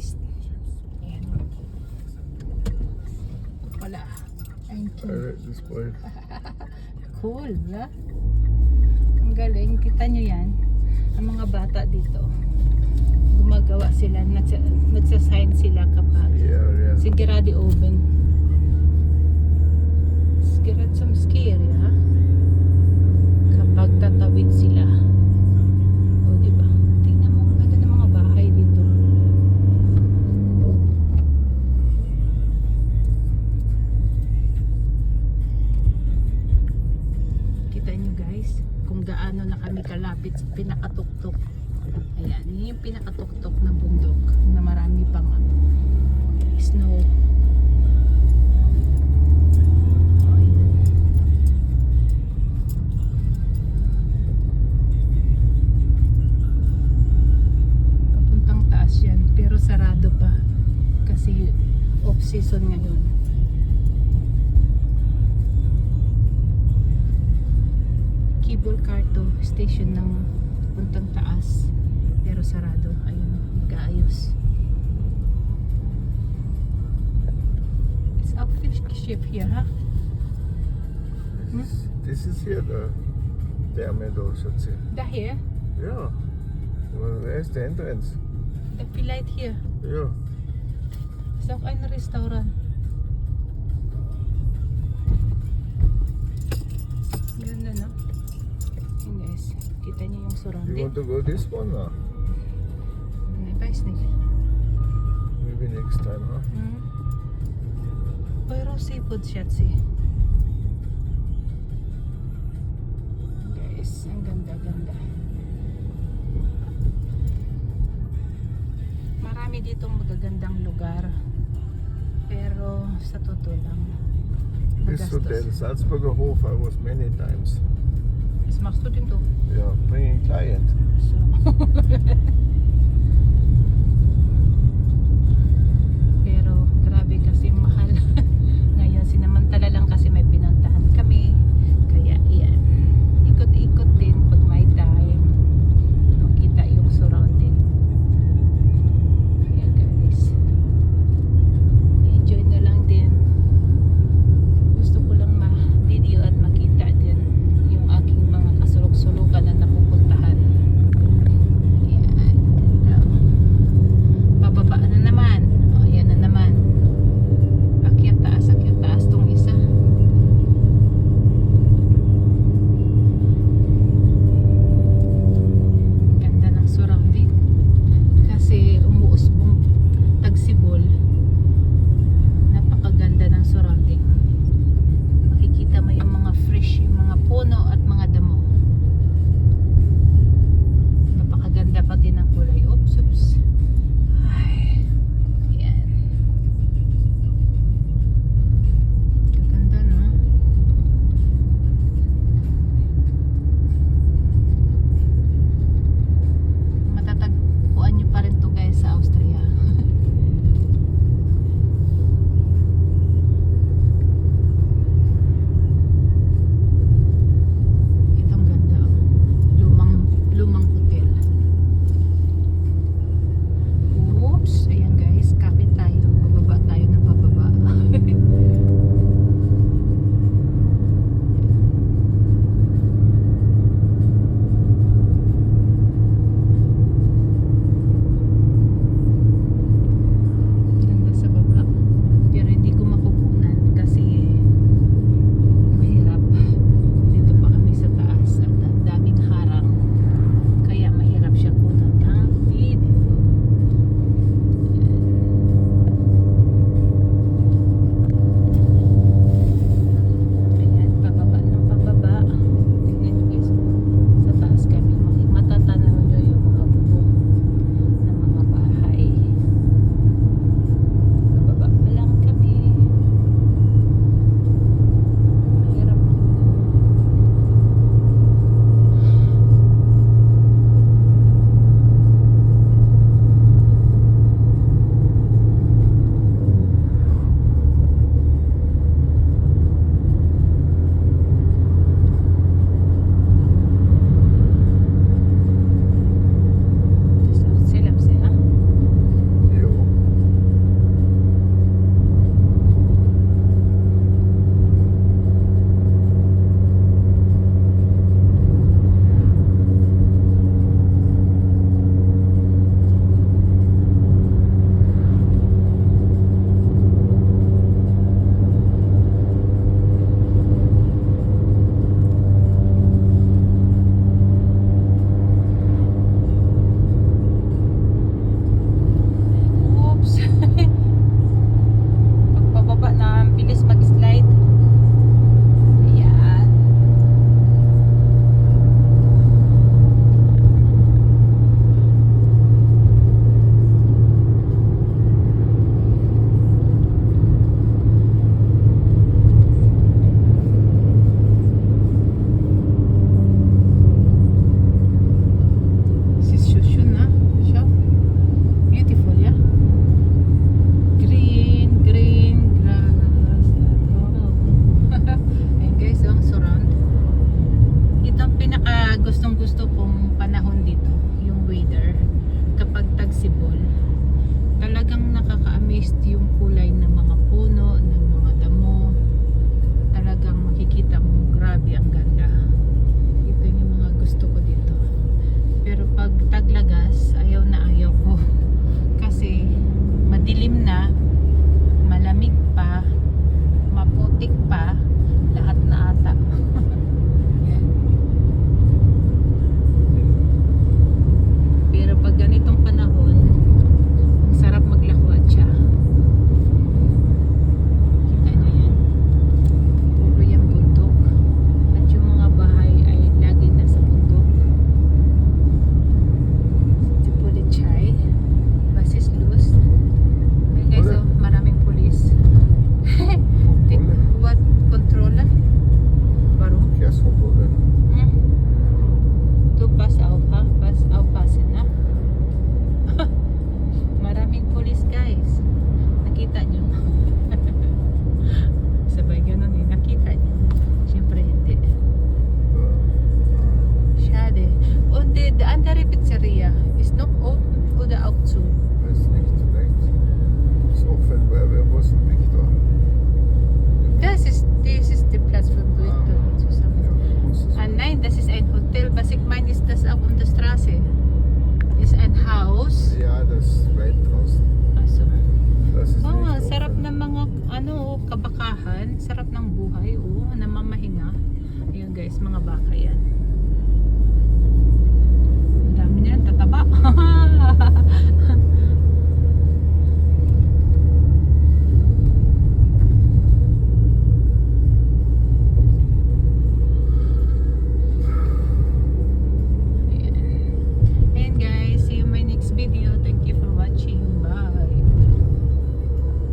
guys. Ayan. Wala. Thank you. I read this boy. Cool, ha? Ang galing. Kita nyo yan. Ang mga bata dito. Gumagawa sila. Nagsasign sila kapag Yeah. sigurado oven. Sigurado some scary, ha? Kapag tatawid sila. O, diba? Tingnan mo, ang ganda ng mga bahay dito. Kita nyo guys, kung gaano na kami kalapit sa pinakatuktok. Ayan, yun yung pinakatuktok ng bundok na marami pang snow. Papuntang taas yan, pero sarado pa kasi off season ngayon. Cable car to station ng puntang taas, pero sarado. Ayun, nag-aayos. It's outfit ship here, ha? This is here the meadow, Schatzi. Here, Yeah. Well, where's the entrance? the light here. Yeah. Is auch ein Restaurant. Ganda, no? Yun guys, kita niyo yung You surrounding. want to go this one? Or? Ich weiß nicht. Maybe next time, huh? Pero seafood, Schatzi. Guys, ang ganda-ganda. Marami ditong magagandang lugar. Pero sa totoo lang, This hotel, magastos. Salzburger Hof, I was many times. Was machst du denn du? Yeah, bringing client. So. Pero grabe kasi mahal. Ngayon sinamantala lang kasi may pinuntahan kami. Kaya yan. Ikot-ikot din pag may time. Makita yung surrounding. Kaya guys. Enjoy na lang din. Gusto ko lang ma-video at makita din yung aking mga kasulok-sulukan na napupuntahan. Yan. auch zu. Weiß nicht, vielleicht ist offen, weil wo ist Victor? Das ist der Platz von Victor zusammen. Ja, muss es Ah sein. nein, das ist ein Hotel. Was ich meine, ist das auch um die Straße. Ist ein Haus. Ja, das ist weit draußen. Also, Das ist oh, nicht sarap offen. ng mga kabakahan. Sarap ng buhay. Oh, namamahinga. Ayun guys, mga baka yan.